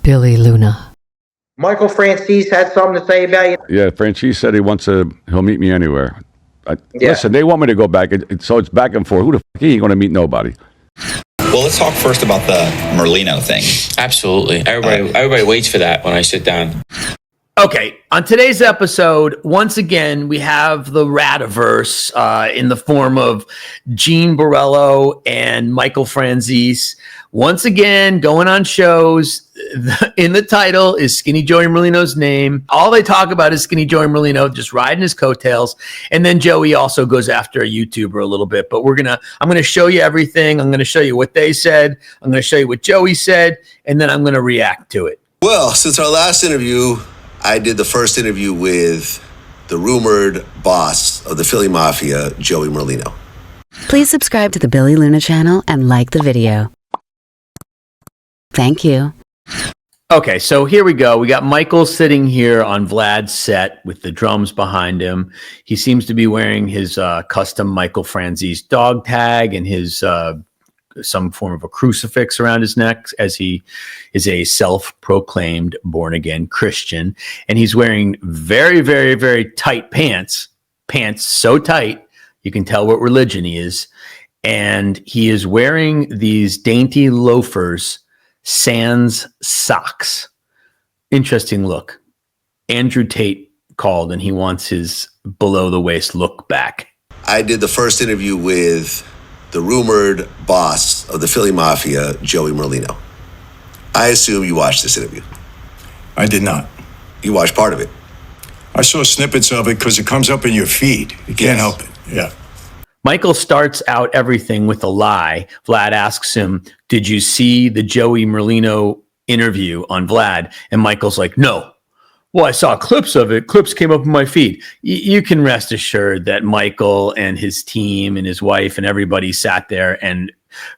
Billy Luna. Michael Franzese had something to say about you. Yeah, Franzese said he'll meet me anywhere. Listen, they want me to go back, so it's back and forth. Who the fuck he ain't going to meet nobody? Well, let's talk first about the Merlino thing. Absolutely. Everybody waits for that when I sit down. Okay, on today's episode, once again, we have the Rativerse in the form of Gene Borrello and Michael Franzese. Once again, going on shows. In the title is Skinny Joey Merlino's name. All they talk about is Skinny Joey Merlino just riding his coattails. And then Joey also goes after a YouTuber a little bit. But I'm gonna show you everything. I'm gonna show you what they said. I'm gonna show you what Joey said, and then I'm gonna react to it. Well, since our last interview, I did the first interview with the rumored boss of the Philly Mafia, Joey Merlino. Please subscribe to the Billy Luna channel and like the video. Thank you. Okay, so here we go. We got Michael sitting here on Vlad's set with the drums behind him. He seems to be wearing his custom Michael Franzese dog tag and his some form of a crucifix around his neck, as he is a self-proclaimed born-again Christian. And he's wearing very, very, very tight pants so tight you can tell what religion he is. And he is wearing these dainty loafers, sans socks. Interesting look. Andrew Tate called and he wants his below the waist look back. I did the first interview with the rumored boss of the Philly Mafia, Joey Merlino. I assume you watched this interview. I did not. You watched part of it. I saw snippets of it because it comes up in your feed. You can't help it. Yeah. Michael starts out everything with a lie. Vlad asks him, did you see the Joey Merlino interview on Vlad? And Michael's like, no. Well, I saw clips of it. Clips came up in my feed. You can rest assured that Michael and his team and his wife and everybody sat there and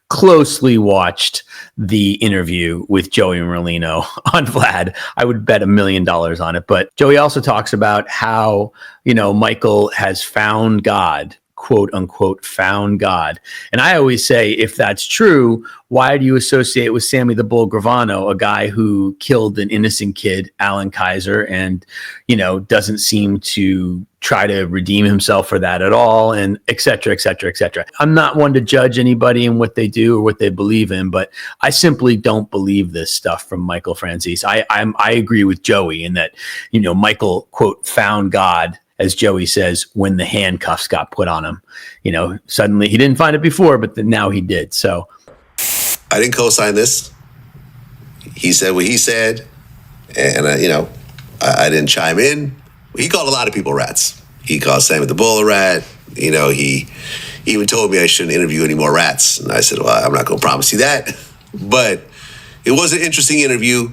closely watched the interview with Joey Merlino on Vlad. I would bet $1 million on it. But Joey also talks about how, Michael has found God, quote unquote, found God. And I always say, if that's true, why do you associate with Sammy the Bull Gravano, a guy who killed an innocent kid, Alan Kaiser, and, doesn't seem to try to redeem himself for that at all, and et cetera, et cetera, et cetera. I'm not one to judge anybody in what they do or what they believe in, but I simply don't believe this stuff from Michael Franzese. I agree with Joey in that, Michael, quote, found God, as Joey says, when the handcuffs got put on him. Suddenly he didn't find it before, but now he did. So I didn't co-sign this. He said what he said, and I didn't chime in. He called a lot of people rats. He called Sammy the Bull a rat. He even told me I shouldn't interview any more rats. And I said, well, I'm not going to promise you that. But it was an interesting interview.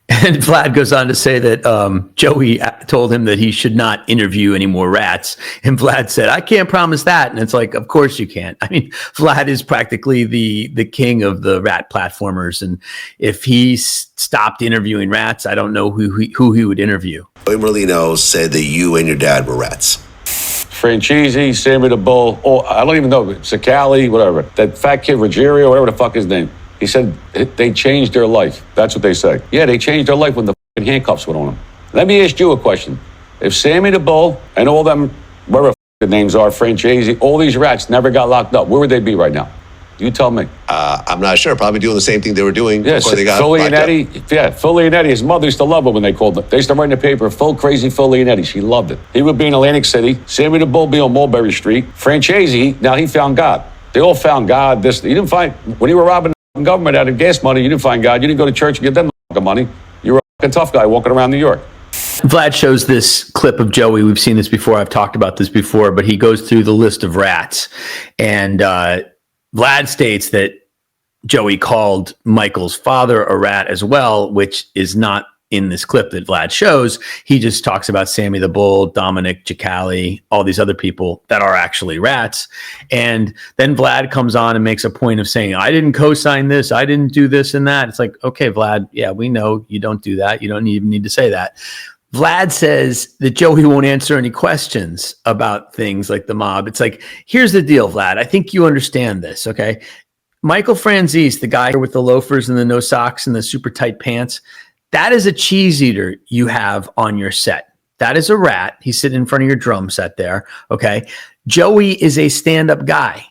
And Vlad goes on to say that Joey told him that he should not interview any more rats. And Vlad said, I can't promise that. And it's like, of course you can't. I mean, Vlad is practically the king of the rat platformers. And if he stopped interviewing rats, I don't know who he would interview. Joey Merlino said that you and your dad were rats. Franzese, Sammy the Bull, I don't even know, Sicali, whatever. That fat kid, Ruggiero, whatever the fuck his name. He said they changed their life. That's what they say. Yeah, they changed their life when the handcuffs went on them. Let me ask you a question. If Sammy the Bull and all them, whatever the names are, Franzese, all these rats never got locked up, where would they be right now? You tell me. I'm not sure. Probably doing the same thing they were doing before they got Philly and Eddie. Yeah, Philly and Eddie. His mother used to love it when they called them. They used to write in the paper, full crazy Philly and Eddie. She loved it. He would be in Atlantic City. Sammy the Bull be on Mulberry Street. Franzese, now he found God. They all found God. He didn't find, when you were robbing government out of gas money, you didn't find God. You didn't go to church and get them money. You were a tough guy walking around New York. Vlad shows this clip of Joey. We've seen this before. I've talked about this before, but he goes through the list of rats. And Vlad states that Joey called Michael's father a rat as well, which is not in this clip that Vlad shows. He just talks about Sammy the Bull, Dominic Cicali, all these other people that are actually rats. And then Vlad comes on and makes a point of saying, I didn't co-sign this. I didn't do this and that. It's like, okay, Vlad, yeah, we know you don't do that. You don't even need to say that. Vlad says that Joey won't answer any questions about things like the mob. It's like, here's the deal, Vlad. I think you understand this, okay? Michael Franzese, the guy with the loafers and the no socks and the super tight pants, That is a cheese eater you have on your set. That is a rat. He's sitting in front of your drum set there. Okay. Joey is a stand-up guy.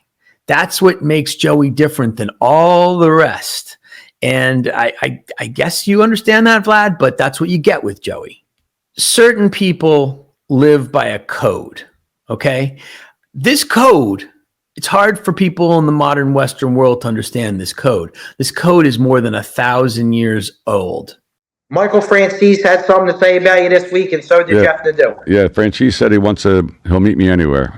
That's what makes Joey different than all the rest. And I guess you understand that, Vlad, but that's what you get with Joey. Certain people live by a code. Okay. This code, it's hard for people in the modern Western world to understand this code. This code is more than 1,000 years old. Michael Franzese had something to say about you this week, and so did Jeff Nadeau. Yeah, Franzese said he'll meet me anywhere.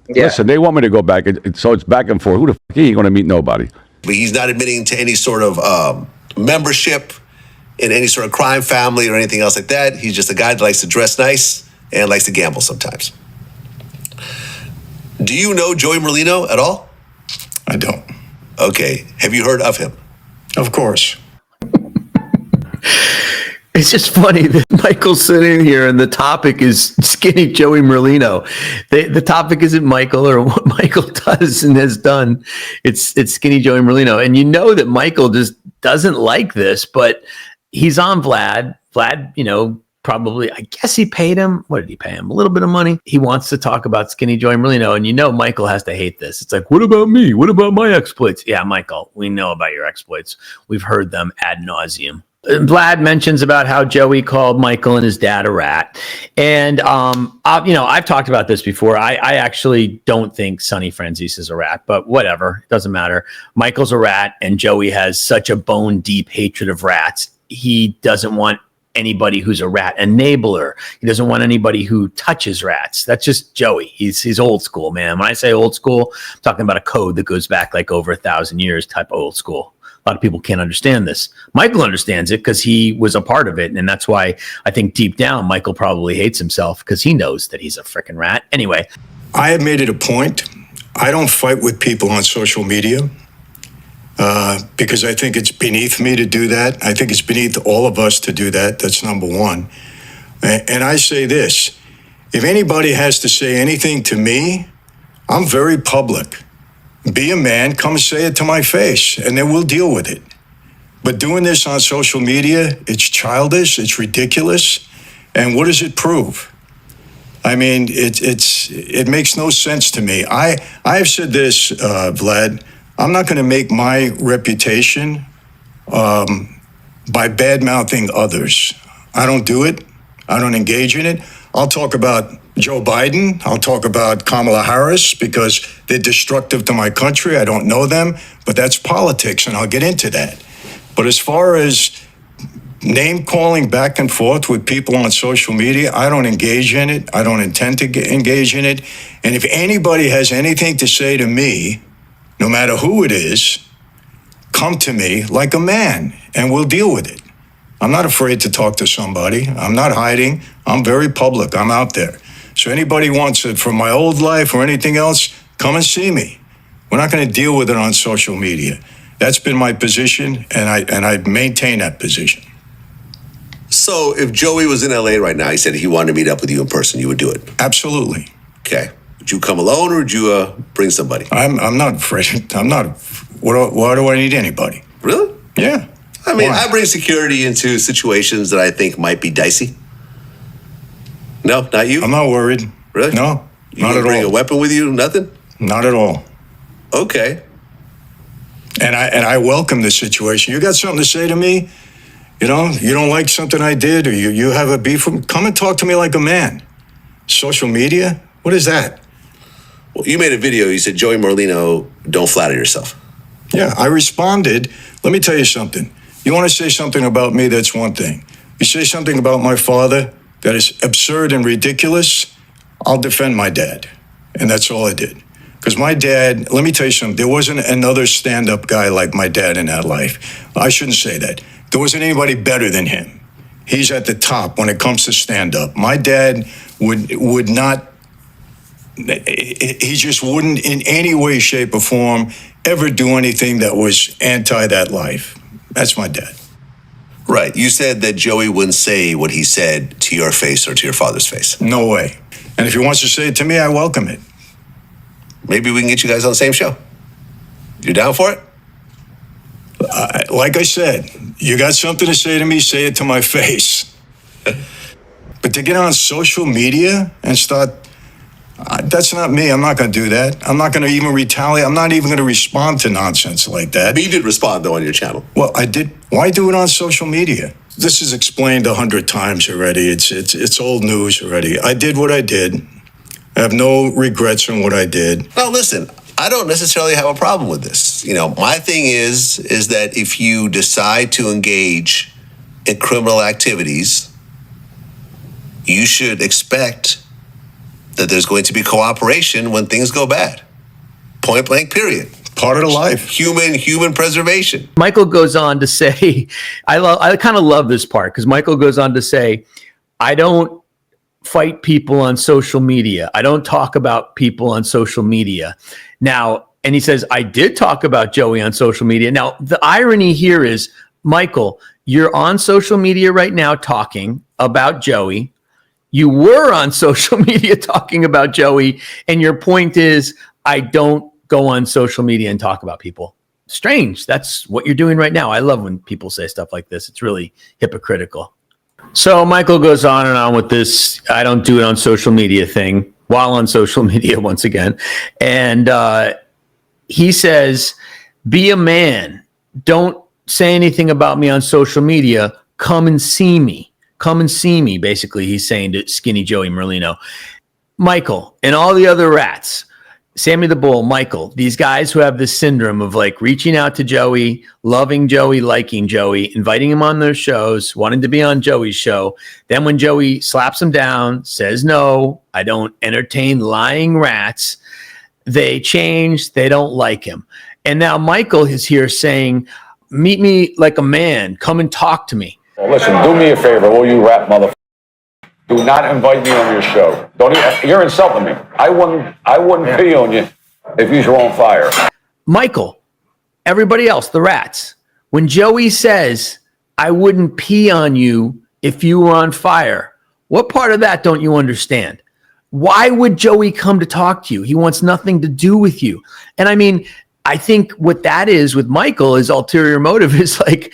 Listen, they want me to go back, so it's back and forth. Who the fuck, he ain't going to meet nobody. But he's not admitting to any sort of membership in any sort of crime family or anything else like that. He's just a guy that likes to dress nice and likes to gamble sometimes. Do you know Joey Merlino at all? I don't. Okay. Have you heard of him? Of course. It's just funny that Michael's sitting here and the topic is Skinny Joey Merlino. The topic isn't Michael or what Michael does and has done. It's Skinny Joey Merlino. And you know that Michael just doesn't like this, but he's on Vlad. Vlad, probably, I guess he paid him. What did he pay him? A little bit of money. He wants to talk about Skinny Joey Merlino. And Michael has to hate this. It's like, what about me? What about my exploits? Yeah, Michael, we know about your exploits. We've heard them ad nauseum. Vlad mentions about how Joey called Michael and his dad a rat. And, I've talked about this before. I actually don't think Sonny Franzese is a rat, but whatever. It doesn't matter. Michael's a rat, and Joey has such a bone deep hatred of rats. He doesn't want anybody who's a rat enabler. He doesn't want anybody who touches rats. That's just Joey. He's old school, man. When I say old school, I'm talking about a code that goes back like over 1,000 years type of old school. A lot of people can't understand this. Michael understands it because he was a part of it. And that's why I think deep down, Michael probably hates himself because he knows that he's a freaking rat. Anyway. I have made it a point. I don't fight with people on social media because I think it's beneath me to do that. I think it's beneath all of us to do that. That's number one. And I say this, if anybody has to say anything to me, I'm very public. Be a man, come say it to my face, and then we'll deal with it. But doing this on social media, it's childish, it's ridiculous, and what does it prove? I mean, it makes no sense to me. I've said this, Vlad, I'm not going to make my reputation by bad-mouthing others. I don't do it. I don't engage in it. I'll talk about Joe Biden. I'll talk about Kamala Harris because they're destructive to my country. I don't know them, but that's politics, and I'll get into that. But as far as name calling back and forth with people on social media, I don't engage in it. I don't intend to engage in it. And if anybody has anything to say to me, no matter who it is, come to me like a man, and we'll deal with it. I'm not afraid to talk to somebody. I'm not hiding. I'm very public. I'm out there. So anybody wants it from my old life or anything else, come and see me. We're not going to deal with it on social media. That's been my position, and I maintain that position. So if Joey was in LA right now, he said he wanted to meet up with you in person, you would do it? Absolutely. Okay. Would you come alone or would you bring somebody? I'm not afraid. I'm not. Why do I need anybody? Really? Yeah. I mean, Why? I bring security into situations that I think might be dicey. No, not you? I'm not worried. Really? No, You not wouldn't at bring all. a weapon with you? Nothing? Not at all. Okay. And I welcome this situation. You got something to say to me? You don't like something I did, or you have a beef with me? Come and talk to me like a man. Social media? What is that? Well, you made a video. You said, Joey Merlino, don't flatter yourself. Yeah, I responded. Let me tell you something. You want to say something about me, that's one thing. You say something about my father that is absurd and ridiculous, I'll defend my dad. And that's all I did. Because my dad, let me tell you something, there wasn't another stand-up guy like my dad in that life. I shouldn't say that. There wasn't anybody better than him. He's at the top when it comes to stand-up. My dad would not, he just wouldn't in any way, shape, or form ever do anything that was anti that life. That's my dad. Right. You said that Joey wouldn't say what he said to your face or to your father's face. No way. And if he wants to say it to me, I welcome it. Maybe we can get you guys on the same show. You down for it? Like I said, you got something to say to me, say it to my face. But to get on social media and start, that's not me. I'm not going to do that. I'm not going to even retaliate. I'm not even going to respond to nonsense like that. But you did respond, though, on your channel. Well, I did. Why do it on social media? This is explained 100 times already. It's old news already. I did what I did. I have no regrets on what I did. No, listen, I don't necessarily have a problem with this. You know, my thing is that if you decide to engage in criminal activities, you should expect that there's going to be cooperation when things go bad. Point blank, period. Part of the life. Human preservation. Michael goes on to say, I kind of love this part because Michael goes on to say, I don't fight people on social media. I don't talk about people on social media. Now, and he says, I did talk about Joey on social media. Now, the irony here is, Michael, you're on social media right now talking about Joey. You were on social media talking about Joey. And your point is, I don't go on social media and talk about people. Strange. That's what you're doing right now. I love when people say stuff like this. It's really hypocritical. So Michael goes on and on with this, I don't do it on social media thing, while on social media once again. And he says, be a man. Don't say anything about me on social media. Come and see me. Come and see me, basically, he's saying to Skinny Joey Merlino. Michael and all the other rats, Sammy the Bull, Michael, these guys who have this syndrome of like reaching out to Joey, loving Joey, liking Joey, inviting him on their shows, wanting to be on Joey's show. Then when Joey slaps him down, says, no, I don't entertain lying rats, they change, they don't like him. And now Michael is here saying, meet me like a man, come and talk to me. Well, listen, do me a favor, all you rap motherfuckers. Do not invite me on your show. You're insulting me. I wouldn't pee on you if you were on fire. Michael, everybody else, the rats, when Joey says, I wouldn't pee on you if you were on fire, what part of that don't you understand? Why would Joey come to talk to you? He wants nothing to do with you. And I mean, I think what that is with Michael, his ulterior motive is like,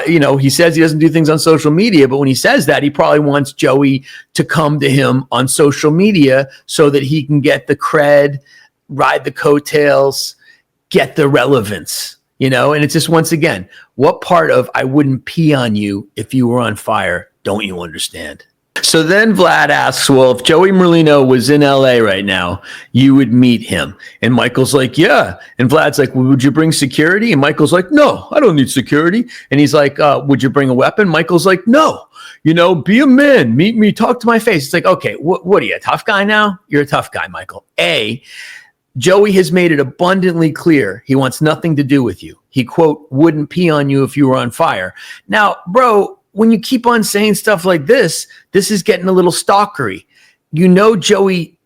he says he doesn't do things on social media, but when he says that, he probably wants Joey to come to him on social media so that he can get the cred, ride the coattails, get the relevance, and it's just, once again, what part of I wouldn't pee on you if you were on fire don't you understand? So then Vlad asks, well, if Joey Merlino was in LA right now, you would meet him. And Michael's like, yeah. And Vlad's like, well, would you bring security? And Michael's like, no, I don't need security. And he's like, would you bring a weapon? Michael's like, no, be a man, meet me, talk to my face. It's like, okay, what are you, a tough guy now? You're a tough guy, Michael. Joey has made it abundantly clear he wants nothing to do with you. He, quote, wouldn't pee on you if you were on fire. Now, bro, when you keep on saying stuff like this is getting a little stalkery. Joey,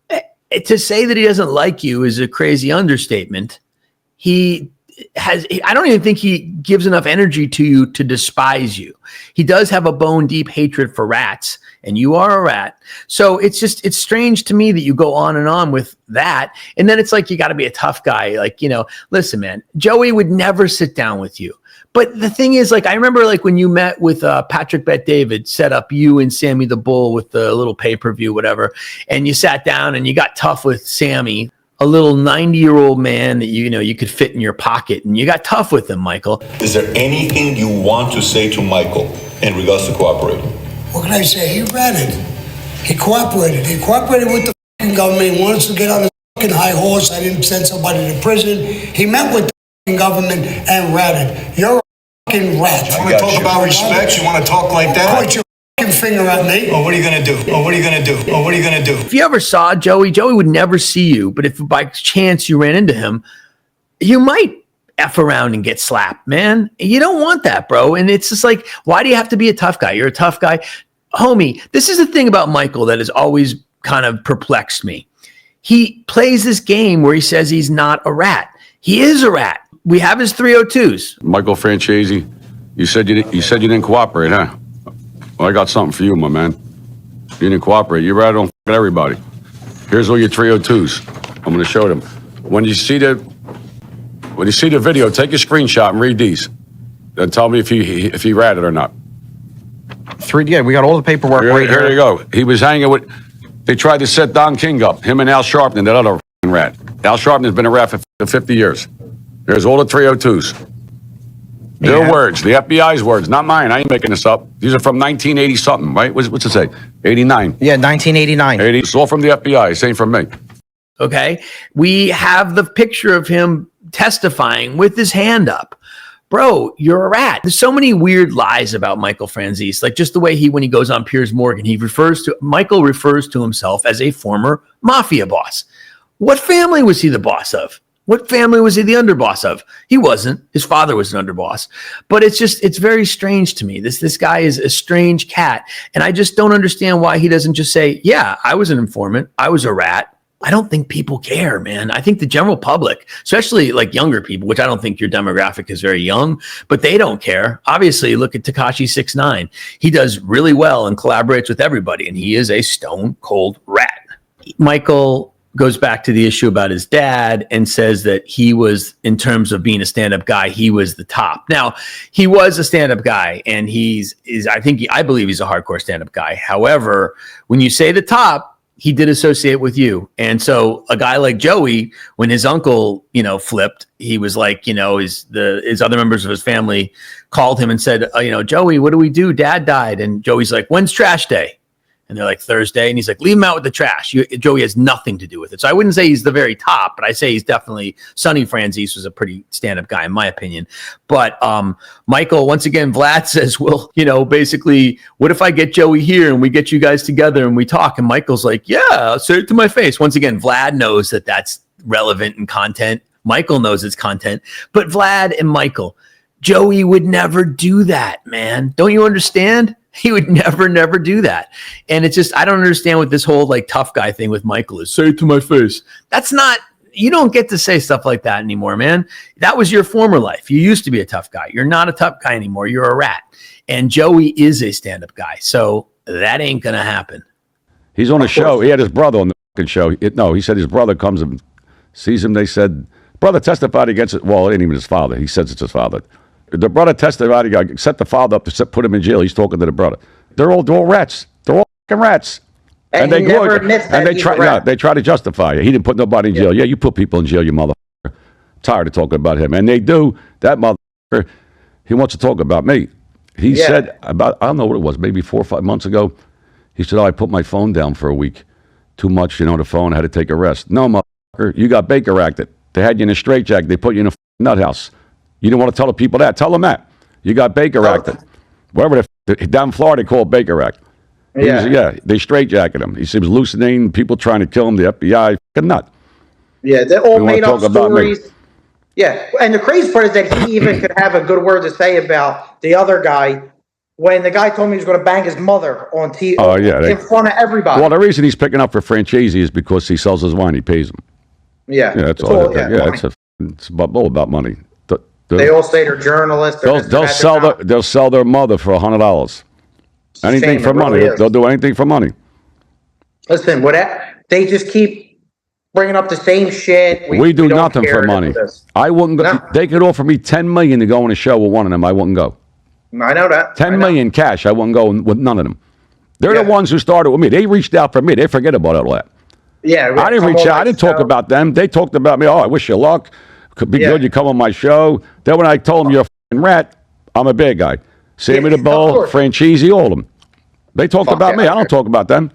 to say that he doesn't like you is a crazy understatement. I don't even think he gives enough energy to you to despise you. He does have a bone deep hatred for rats, and you are a rat. So it's strange to me that you go on and on with that. And then it's like, you got to be a tough guy. Like, listen, man, Joey would never sit down with you. But the thing is, like, I remember like when you met with Patrick Bet-David, set up you and Sammy the Bull with the little pay-per-view, whatever. And you sat down and you got tough with Sammy, a little 90-year-old man that, you could fit in your pocket. And you got tough with him, Michael. Is there anything you want to say to Michael in regards to cooperating? What can I say? He ratted. He cooperated. He cooperated with the fucking government. He wanted to get on the fucking high horse. I didn't send somebody to prison. He met with the government and ratted. You're a fucking rat. You want to talk about respect? You want to talk like that? Point your fucking finger at me. Oh, what are you going to do? Oh, what are you going to do? Oh, what are you going to do? If you ever saw Joey would never see you. But if by chance you ran into him, you might F around and get slapped, man. You don't want that, bro. And it's just like, why do you have to be a tough guy? You're a tough guy. Homie, this is the thing about Michael that has always kind of perplexed me. He plays this game where he says he's not a rat. He is a rat. We have his 302s. Michael Franzese, you said you didn't cooperate, huh? Well, I got something for you, my man. You didn't cooperate. You ratted on everybody. Here's all your 302s. I'm going to show them. When you see the video, take a screenshot and read these. And tell me if he ratted or not. 3, yeah, we got all the paperwork right Here here. you go. He was hanging with. They tried to set Don King up. Him and Al Sharpton, that other rat. Al Sharpton's been a rat for 50 years. There's all the 302s. Their words, the FBI's words, not mine. I ain't making this up. These are from 1980 something, right? What's it say? 89. Yeah, 1989. 80. It's all from the FBI. It's ain't from me. Okay. We have the picture of him testifying with his hand up. Bro, you're a rat. There's so many weird lies about Michael Franzese. Like just the way when he goes on Piers Morgan, Michael refers to himself as a former mafia boss. What family was he the boss of? What family was he the underboss of? He wasn't. His father was an underboss. But it's very strange to me. This guy is a strange cat. And I just don't understand why he doesn't just say, yeah, I was an informant. I was a rat. I don't think people care, man. I think the general public, especially like younger people, which I don't think your demographic is very young, but they don't care. Obviously, look at Tekashi 6ix9ine. He does really well and collaborates with everybody, and he is a stone cold rat. Michael goes back to the issue about his dad and says that he was, in terms of being a stand-up guy, he was the top. Now, he was a stand-up guy, and I believe he's a hardcore stand-up guy. However, when you say the top, he did associate with you. And so a guy like Joey, when his uncle, flipped, he was like, his other members of his family called him and said, Joey, what do we do? Dad died. And Joey's like, when's trash day? And they're like, Thursday. And he's like, leave him out with the trash. Joey has nothing to do with it. So I wouldn't say he's the very top, but I say he's definitely, Sonny Franzese was a pretty stand-up guy in my opinion. But Michael, once again, Vlad says, well, basically, what if I get Joey here and we get you guys together and we talk? And Michael's like, yeah, I'll say it to my face. Once again, Vlad knows that that's relevant in content. Michael knows it's content. But Vlad and Michael, Joey would never do that, man. Don't you understand? He would never do that. And it's just, I don't understand what this whole like tough guy thing with Michael is. Say it to my face. That's not, you don't get to say stuff like that anymore, man. That was your former life. You used to be a tough guy. You're not a tough guy anymore. You're a rat. And Joey is a stand-up guy. So that ain't going to happen. He's on a show. He had his brother on the fucking show. He said his brother comes and sees him. They said, brother testified against it. Well, it ain't even his father. He says it's his father. The brother testified, set the father up to put him in jail. He's talking to the brother. They're all rats. They're all fucking rats. And he never admits that he's a rat. They try to justify it. He didn't put nobody in jail. Yeah, you put people in jail, you motherfucker. Tired of talking about him. And they do. That motherfucker, he wants to talk about me. He said about, I don't know what it was, maybe 4 or 5 months ago, he said, I put my phone down for a week. Too much, the phone, I had to take a rest. No, motherfucker, you got Baker acted. They had you in a straitjacket. They put you in a nut house. You didn't want to tell the people that. Tell them that. You got Baker acted. Wherever down in Florida, they call it Baker Act. They straitjacketed him. He was hallucinating, people trying to kill him, the FBI, fucking nut. Yeah, they're all made up stories. Yeah, and the crazy part is that he even could have a good word to say about the other guy when the guy told me he was going to bang his mother on TV in front of everybody. Well, the reason he's picking up for Franzese is because he sells his wine. He pays him. Yeah, that's all. It's all about money. They all say they're journalists. They'll sell their mother for $100. Anything for money. They'll do anything for money. Listen, they just keep bringing up the same shit. We do nothing for money. I wouldn't go. No. They could offer me $10 million to go on a show with one of them. I wouldn't go. I know that. $10 million cash. I wouldn't go with none of them. They're the ones who started with me. They reached out for me. They forget about all that. Yeah, I didn't reach out. I didn't talk about them. They talked about me. Oh, I wish you luck. Could be good. You come on my show. Then when I told them you're a f***ing rat, I'm a bad guy. Sammy the Bull, Franzese, all of them. They talked about me. I don't talk about them.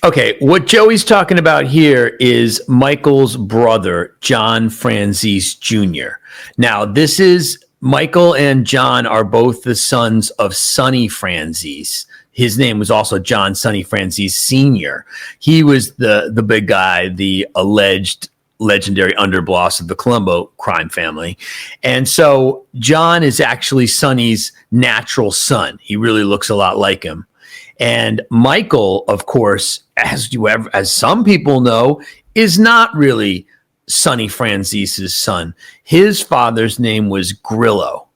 Okay, what Joey's talking about here is Michael's brother, John Franzese Jr. Now, this is Michael and John are both the sons of Sonny Franzese. His name was also John Sonny Franzese Sr. He was the big guy, the alleged legendary underboss of the Colombo crime family. And so John is actually Sonny's natural son. He really looks a lot like him. And Michael, of course, as some people know, is not really Sonny Franzese's son. His father's name was Grillo.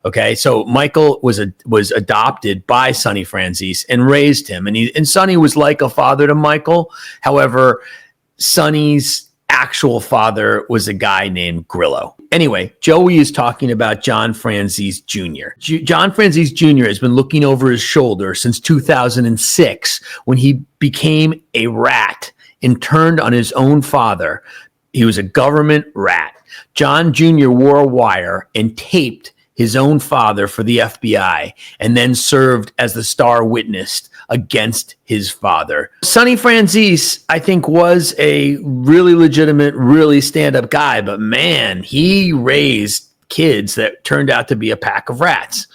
Okay, so Michael was adopted by Sonny Franzese and raised him. And Sonny was like a father to Michael. However, Sonny's actual father was a guy named Grillo. Anyway, Joey is talking about John Franzese Jr. John Franzese Jr. has been looking over his shoulder since 2006 when he became a rat and turned on his own father. He was a government rat. John Jr. wore a wire and taped his own father for the FBI and then served as the star witness against his father. Sonny Franzese, I think, was a really legitimate, really stand-up guy, but man, he raised kids that turned out to be a pack of rats.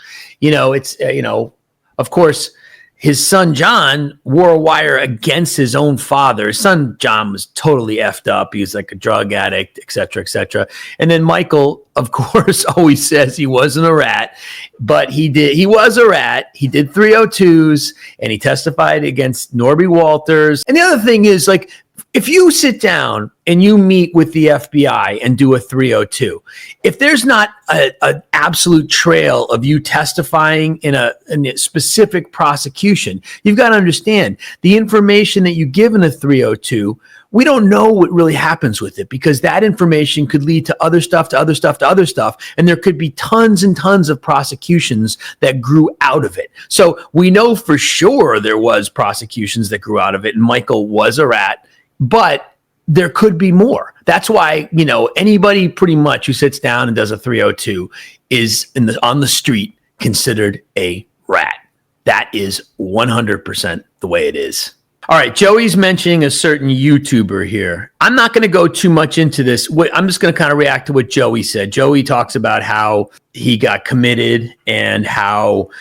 Of course, his son John wore a wire against his own father. His son John was totally effed up. He was like a drug addict, et cetera, et cetera. And then Michael, of course, always says he wasn't a rat, but he was a rat. He did 302s and he testified against Norby Walters. And the other thing is, like, if you sit down and you meet with the FBI and do a 302, if there's not an absolute trail of you testifying in a specific prosecution, you've got to understand the information that you give in a 302, we don't know what really happens with it because that information could lead to other stuff, to other stuff, to other stuff. And there could be tons and tons of prosecutions that grew out of it. So we know for sure there was prosecutions that grew out of it. And Michael was a rat. But there could be more. That's why, anybody pretty much who sits down and does a 302 is on the street considered a rat. That is 100% the way it is. All right, Joey's mentioning a certain YouTuber here. I'm not going to go too much into this. I'm just going to kind of react to what Joey said. Joey talks about how he got committed and how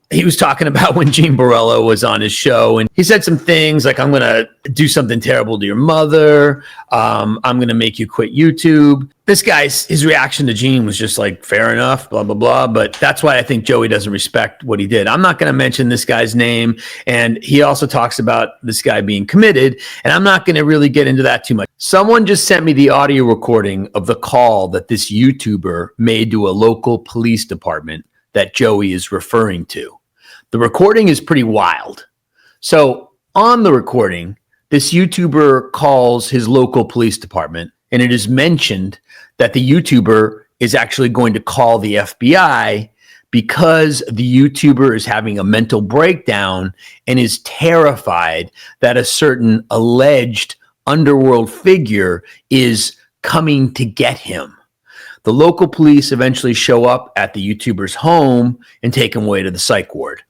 he was talking about when Gene Borrello was on his show, and he said some things like, I'm going to do something terrible to your mother. I'm going to make you quit YouTube. This his reaction to Gene was just like, fair enough, blah, blah, blah. But that's why I think Joey doesn't respect what he did. I'm not going to mention this guy's name. And he also talks about this guy being committed. And I'm not going to really get into that too much. Someone just sent me the audio recording of the call that this YouTuber made to a local police department that Joey is referring to. The recording is pretty wild. So on the recording, this YouTuber calls his local police department, and it is mentioned that the YouTuber is actually going to call the FBI because the YouTuber is having a mental breakdown and is terrified that a certain alleged underworld figure is coming to get him. The local police eventually show up at the YouTuber's home and take him away to the psych ward.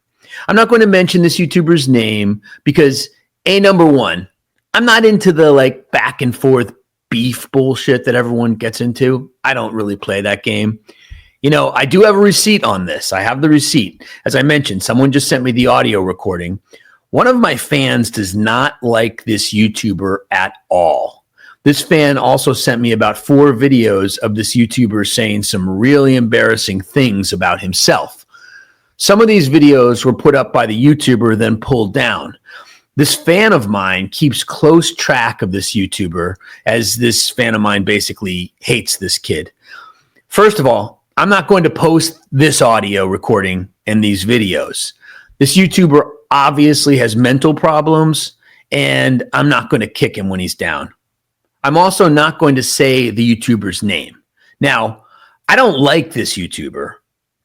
I'm not going to mention this YouTuber's name because number one, I'm not into the back and forth beef bullshit that everyone gets into. I don't really play that game. I do have a receipt on this. I have the receipt. As I mentioned, someone just sent me the audio recording. One of my fans does not like this YouTuber at all. This fan also sent me about 4 videos of this YouTuber saying some really embarrassing things about himself. Some of these videos were put up by the YouTuber, then pulled down. This fan of mine keeps close track of this YouTuber, as this fan of mine basically hates this kid. First of all, I'm not going to post this audio recording and these videos. This YouTuber obviously has mental problems, and I'm not going to kick him when he's down. I'm also not going to say the YouTuber's name. Now, I don't like this YouTuber.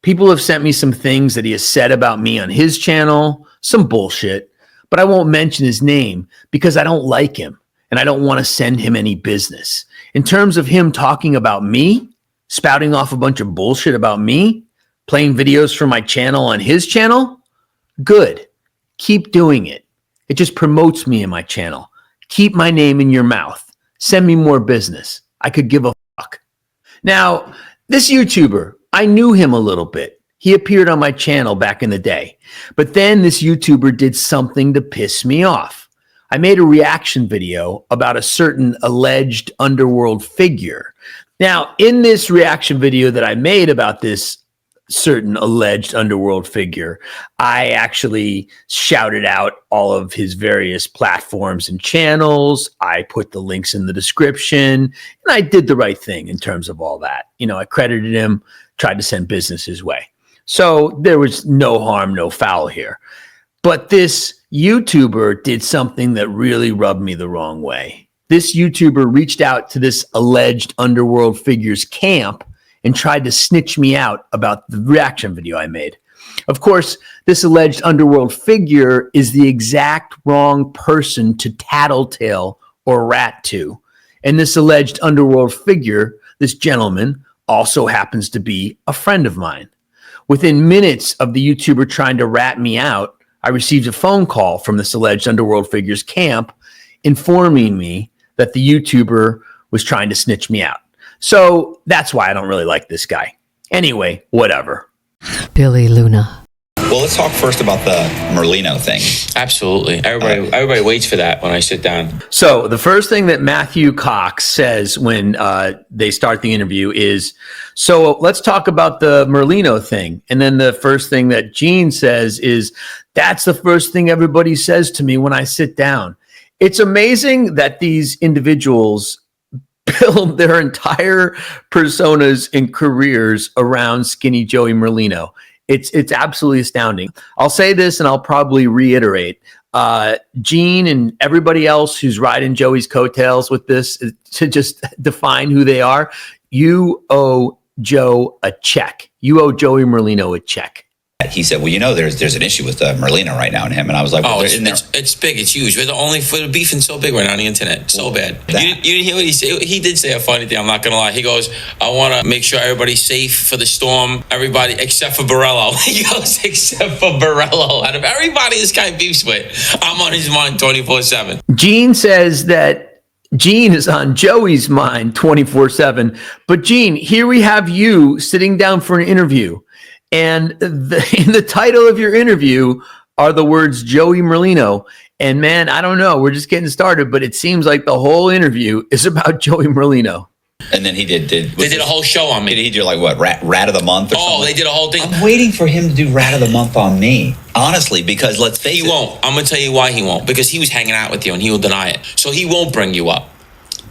People have sent me some things that he has said about me on his channel, some bullshit, but I won't mention his name because I don't like him and I don't want to send him any business. In terms of him talking about me, spouting off a bunch of bullshit about me, playing videos for my channel on his channel, good. Keep doing it. It just promotes me in my channel. Keep my name in your mouth. Send me more business. I could give a fuck. Now, this YouTuber, I knew him a little bit. He appeared on my channel back in the day. But then this YouTuber did something to piss me off. I made a reaction video about a certain alleged underworld figure. Now, in this reaction video that I made about this certain alleged underworld figure, I actually shouted out all of his various platforms and channels. I put the links in the description, and I did the right thing in terms of all that. I credited him, tried to send business his way. So there was no harm, no foul here. But this YouTuber did something that really rubbed me the wrong way. this YouTuber reached out to this alleged underworld figure's camp and tried to snitch me out about the reaction video I made. Of course, this alleged underworld figure is the exact wrong person to tattletale or rat to. And this alleged underworld figure, this gentleman, also happens to be a friend of mine. Within minutes of the YouTuber trying to rat me out, I received a phone call from this alleged underworld figure's camp informing me that the YouTuber was trying to snitch me out. So that's why I don't really like this guy. Anyway, whatever. Billy Luna. Well, let's talk first about the Merlino thing. Absolutely. Everybody waits for that when I sit down. So the first thing that Matthew Cox says when they start the interview is, so let's talk about the Merlino thing. And then the first thing that Gene says is, that's the first thing everybody says to me when I sit down. It's amazing that these individuals build their entire personas and careers around Skinny Joey Merlino. It's absolutely astounding. I'll say this and I'll probably reiterate. Gene and everybody else who's riding Joey's coattails with this, to just define who they are, you owe Joe a check. You owe Joey Merlino a check. He said, well, you know, there's an issue with Merlino right now and him. And I was like, well, it's big. It's huge. We're the beefing so big right now on the internet. So bad. You didn't hear what he said? He did say a funny thing. I'm not going to lie. He goes, I want to make sure everybody's safe for the storm. Everybody except for Borrello. He goes, except for Borrello. Out of everybody this guy beefs with, I'm on his mind 24/7. Gene says that Gene is on Joey's mind 24/7. But Gene, here we have you sitting down for an interview. And in the title of your interview are the words Joey Merlino. And man, I don't know. We're just getting started, but it seems like the whole interview is about Joey Merlino. And then he they did a whole show on me. Did he do like what, rat of the month or something? Oh, they did a whole thing. I'm waiting for him to do rat of the month on me. Honestly, because let's face it. He won't. I'm going to tell you why he won't. Because he was hanging out with you and he will deny it. So he won't bring you up.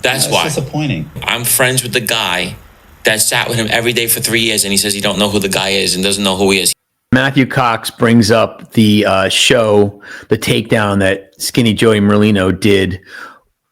That's why. Disappointing. I'm friends with the guy that sat with him every day for 3 years, and he says he don't know who the guy is and doesn't know who he is. Matthew Cox brings up the show, the takedown that Skinny Joey Merlino did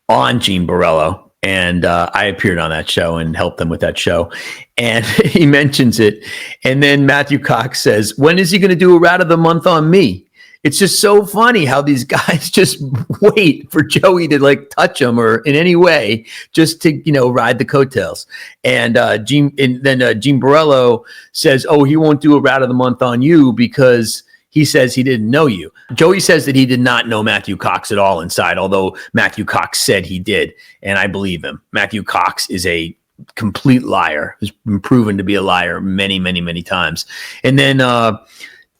on Gene Borrello. And I appeared on that show and helped them with that show. And he mentions it. And then Matthew Cox says, when is he going to do a rat of the month on me? It's just so funny how these guys just wait for Joey to like touch them or in any way just to, ride the coattails. And Gene Borrello says, oh, he won't do a rat of the month on you because he says he didn't know you. Joey says that he did not know Matthew Cox at all inside, although Matthew Cox said he did. And I believe him. Matthew Cox is a complete liar, has been proven to be a liar many, many, many times. And then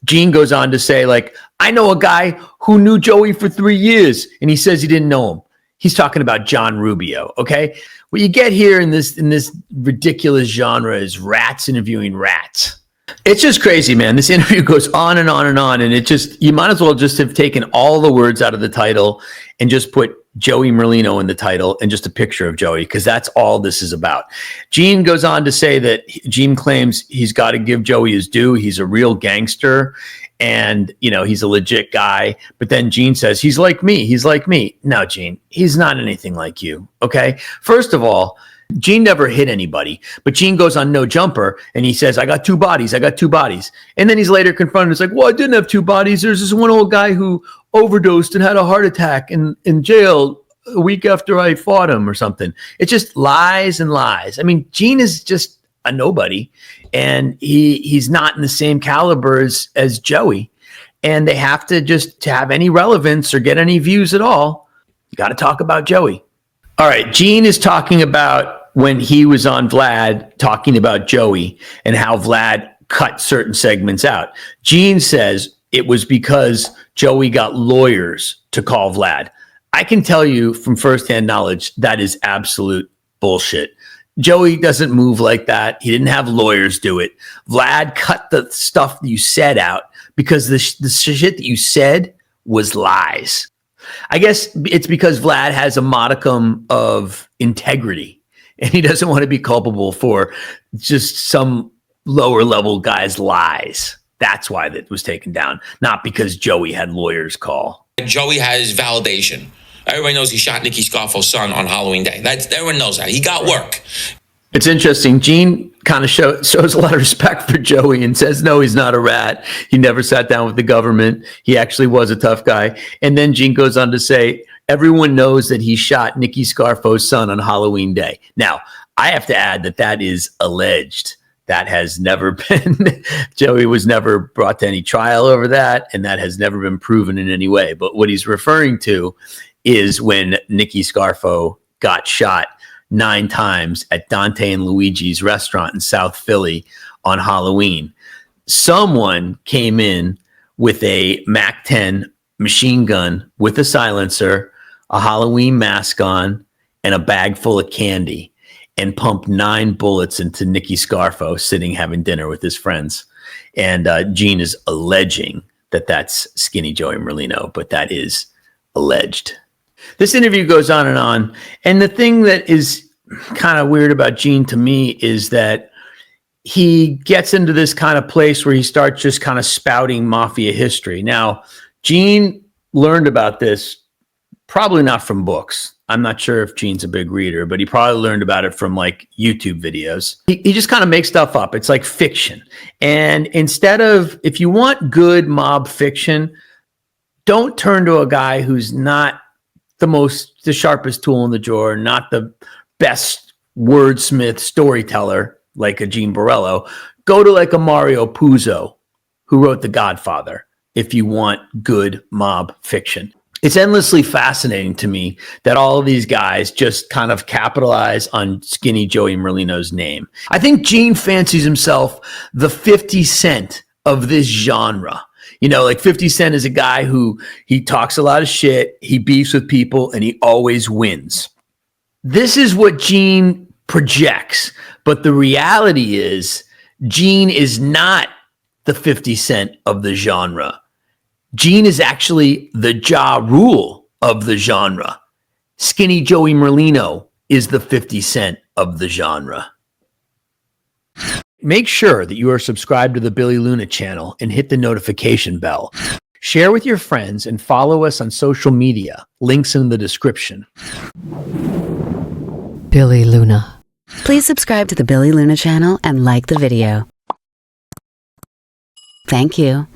Gene goes on to say, like, I know a guy who knew Joey for 3 years, and he says he didn't know him. He's talking about John Rubio, okay? What you get here in this ridiculous genre is rats interviewing rats. It's just crazy, man. This interview goes on and on and on, and you might as well just have taken all the words out of the title and just put Joey Merlino in the title and just a picture of Joey, because that's all this is about. Gene goes on to say that Gene claims he's got to give Joey his due. He's a real gangster and, he's a legit guy. But then Gene says, he's like me. He's like me. No, Gene, he's not anything like you. Okay. First of all, Gene never hit anybody, but Gene goes on No Jumper and he says, I got two bodies. I got two bodies. And then he's later confronted. It's like, well, I didn't have two bodies. There's this one old guy who overdosed and had a heart attack in jail a week after I fought him or something. It's just lies and lies. I mean, Gene is just a nobody, and he's not in the same caliber as Joey. And they have to to have any relevance or get any views at all, you got to talk about Joey. All right, Gene is talking about when he was on Vlad talking about Joey and how Vlad cut certain segments out. Gene says it was because Joey got lawyers to call Vlad. I can tell you from firsthand knowledge that is absolute bullshit. Joey doesn't move like that. He didn't have lawyers do it. Vlad cut the stuff that you said out because the shit that you said was lies. I guess it's because Vlad has a modicum of integrity and he doesn't want to be culpable for just some lower level guy's lies. That's why that was taken down, not because Joey had lawyers call. Joey has validation. Everybody knows he shot Nicky Scarfo's son on Halloween Day. Everyone knows that. He got work. It's interesting. Gene kind of shows a lot of respect for Joey and says, no, he's not a rat. He never sat down with the government. He actually was a tough guy. And then Gene goes on to say, everyone knows that he shot Nicky Scarfo's son on Halloween Day. Now, I have to add that is alleged. That has never been, Joey was never brought to any trial over that, and that has never been proven in any way. But what he's referring to is when Nicky Scarfo got shot 9 times at Dante and Luigi's restaurant in South Philly on Halloween. Someone came in with a MAC-10 machine gun with a silencer, a Halloween mask on, and a bag full of candy, and pumped 9 bullets into Nicky Scarfo sitting having dinner with his friends. And Gene is alleging that that's Skinny Joey Merlino, but that is alleged. This interview goes on. And the thing that is kind of weird about Gene to me is that he gets into this kind of place where he starts just kind of spouting Mafia history. Now, Gene learned about this probably not from books. I'm not sure if Gene's a big reader, but he probably learned about it from like YouTube videos. He just kind of makes stuff up. It's like fiction. And instead of, if you want good mob fiction, don't turn to a guy who's not the sharpest tool in the drawer, not the best wordsmith storyteller like a Gene Borrello. Go to like a Mario Puzo who wrote The Godfather if you want good mob fiction. It's endlessly fascinating to me that all of these guys just kind of capitalize on Skinny Joey Merlino's name. I think Gene fancies himself the 50 Cent of this genre. You know, like 50 Cent is a guy who he talks a lot of shit, he beefs with people, and he always wins. This is what Gene projects, but the reality is Gene is not the 50 Cent of the genre. Gene is actually the Ja Rule of the genre. Skinny Joey Merlino is the 50 Cent of the genre. Make sure that you are subscribed to the Billy Luna channel and hit the notification bell. Share with your friends and follow us on social media. Links in the description. Billy Luna. Please subscribe to the Billy Luna channel and like the video. Thank you.